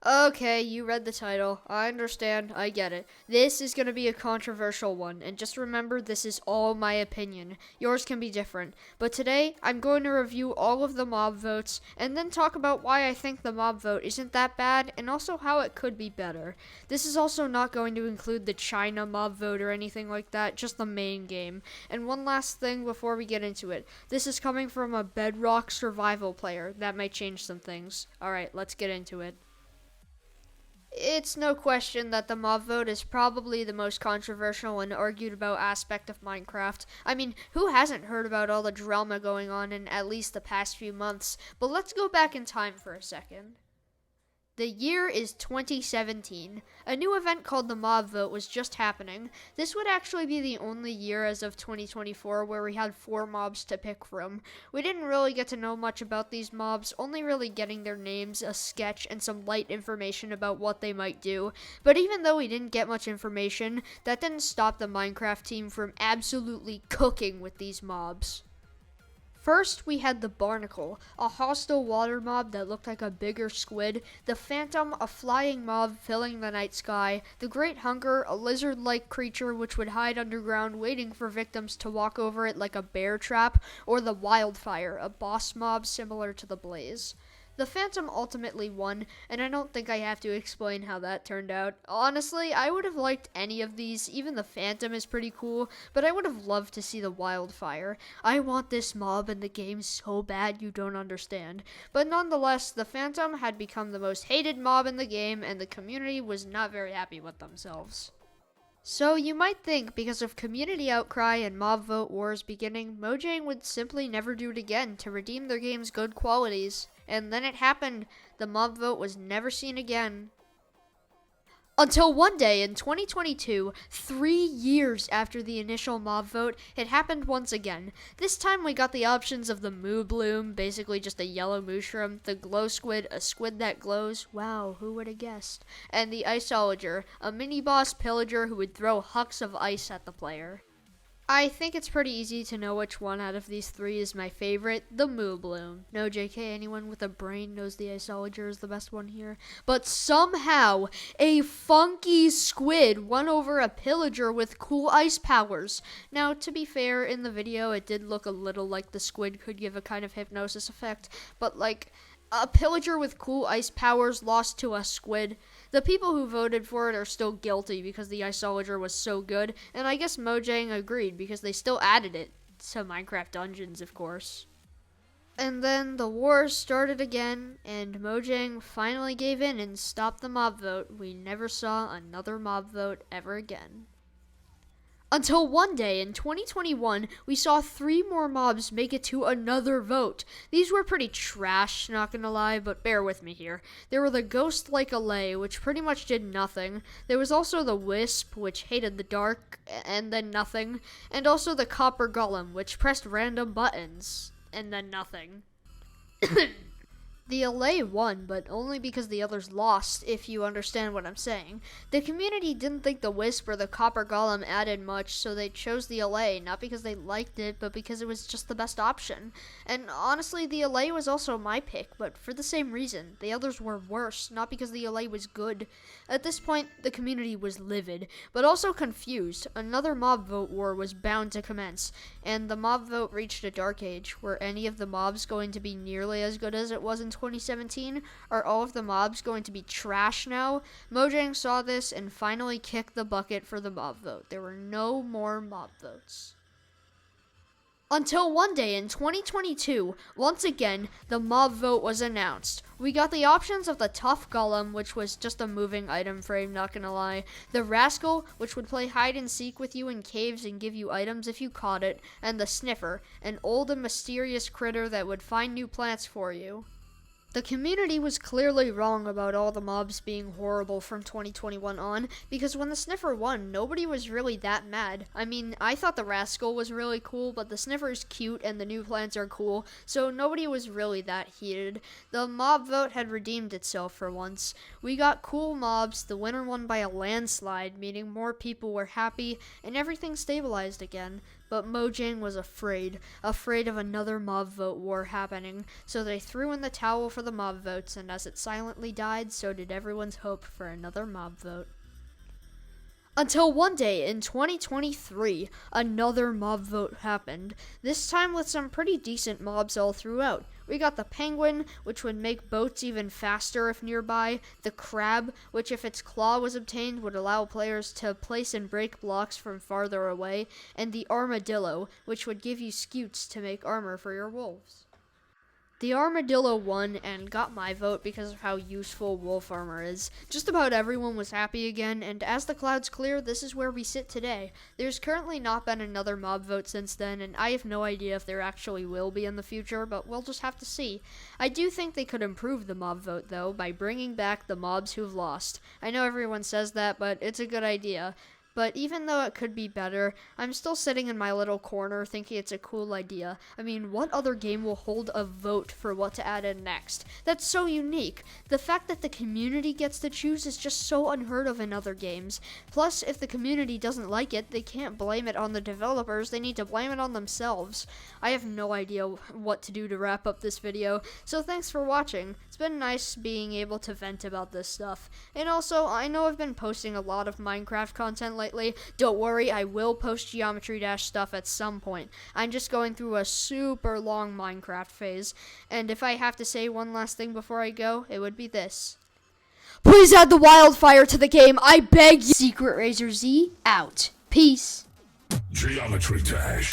Okay, you read the title. I understand. I get it. This is going to be a controversial one, and just remember this is all my opinion. Yours can be different. But today, I'm going to review all of the mob votes, and then talk about why I think the mob vote isn't that bad, and also how it could be better. This is also not going to include the China mob vote or anything like that, just the main game. And one last thing before we get into it. This is coming from a Bedrock survival player. That might change some things. Alright, let's get into it. It's no question that the mob vote is probably the most controversial and argued about aspect of Minecraft. I mean, who hasn't heard about all the drama going on in at least the past few months? But let's go back in time for a second. The year is 2017. A new event called the Mob Vote was just happening. This would actually be the only year as of 2024 where we had 4 mobs to pick from. We didn't really get to know much about these mobs, only really getting their names, a sketch, and some light information about what they might do. But even though we didn't get much information, that didn't stop the Minecraft team from absolutely cooking with these mobs. First, we had the Barnacle, a hostile water mob that looked like a bigger squid, the Phantom, a flying mob filling the night sky, the Great Hunger, a lizard-like creature which would hide underground waiting for victims to walk over it like a bear trap, or the Wildfire, a boss mob similar to the Blaze. The Phantom ultimately won, and I don't think I have to explain how that turned out. Honestly, I would have liked any of these. Even the Phantom is pretty cool, but I would have loved to see the Wildfire. I want this mob in the game so bad you don't understand. But nonetheless, the Phantom had become the most hated mob in the game, and the community was not very happy with themselves. So you might think because of community outcry and mob vote wars beginning, Mojang would simply never do it again to redeem their game's good qualities. And then it happened. The mob vote was never seen again. Until one day in 2022, 3 years after the initial mob vote, it happened once again. This time we got the options of the Moo Bloom, basically just a yellow mushroom, the Glow Squid, a squid that glows, wow, who would have guessed, and the Iceologer, a mini-boss pillager who would throw hucks of ice at the player. I think it's pretty easy to know which one out of these 3 is my favorite, the Moo Bloom. No JK, anyone with a brain knows the Iceologer is the best one here. But somehow, a funky squid won over a pillager with cool ice powers. Now, to be fair, in the video it did look a little like the squid could give a kind of hypnosis effect, but like, a pillager with cool ice powers lost to a squid. The people who voted for it are still guilty because the Iceologer was so good, and I guess Mojang agreed because they still added it to Minecraft Dungeons, of course. And then the wars started again, and Mojang finally gave in and stopped the mob vote. We never saw another mob vote ever again. Until one day in 2021, we saw 3 more mobs make it to another vote. These were pretty trash, not gonna lie, but bear with me here. There were the Ghost Like Allay, which pretty much did nothing. There was also the Wisp, which hated the dark, and then nothing. And also the Copper Golem, which pressed random buttons, and then nothing. The Allay won, but only because the others lost, if you understand what I'm saying. The community didn't think the Wisp or the Copper Golem added much, so they chose the Allay, not because they liked it, but because it was just the best option. And honestly, the Allay was also my pick, but for the same reason. The others were worse, not because the Allay was good. At this point, the community was livid, but also confused. Another mob vote war was bound to commence, and the mob vote reached a dark age. Were any of the mobs going to be nearly as good as it was in 2017? Are all of the mobs going to be trash now? Mojang saw this and finally kicked the bucket for the mob vote. There were no more mob votes. Until one day in 2022, once again, the mob vote was announced. We got the options of the Tough Golem, which was just a moving item frame, not gonna lie, the Rascal, which would play hide and seek with you in caves and give you items if you caught it, and the Sniffer, an old and mysterious critter that would find new plants for you. The community was clearly wrong about all the mobs being horrible from 2021 on, because when the Sniffer won, nobody was really that mad. I mean, I thought the Rascal was really cool, but the Sniffer's cute and the new plants are cool, so nobody was really that heated. The mob vote had redeemed itself for once. We got cool mobs, the winner won by a landslide, meaning more people were happy, and everything stabilized again. But Mojang was afraid of another mob vote war happening, so they threw in the towel for the mob votes, and as it silently died, so did everyone's hope for another mob vote. Until one day in 2023, another mob vote happened, this time with some pretty decent mobs all throughout. We got the penguin, which would make boats even faster if nearby, the crab, which if its claw was obtained would allow players to place and break blocks from farther away, and the armadillo, which would give you scutes to make armor for your wolves. The armadillo won and got my vote because of how useful wolf armor is. Just about everyone was happy again, and as the clouds clear, this is where we sit today. There's currently not been another mob vote since then, and I have no idea if there actually will be in the future, but we'll just have to see. I do think they could improve the mob vote, though, by bringing back the mobs who've lost. I know everyone says that, but it's a good idea. But even though it could be better, I'm still sitting in my little corner thinking it's a cool idea. I mean, what other game will hold a vote for what to add in next? That's so unique. The fact that the community gets to choose is just so unheard of in other games. Plus, if the community doesn't like it, they can't blame it on the developers, they need to blame it on themselves. I have no idea what to do to wrap up this video, so thanks for watching. It's been nice being able to vent about this stuff. And also, I know I've been posting a lot of Minecraft content lately. Don't worry, I will post Geometry Dash stuff at some point. I'm just going through a super long Minecraft phase. And if I have to say one last thing before I go, it would be this. Please add the wildfire to the game, I beg you! Secret Razor Z, out. Peace. Geometry Dash.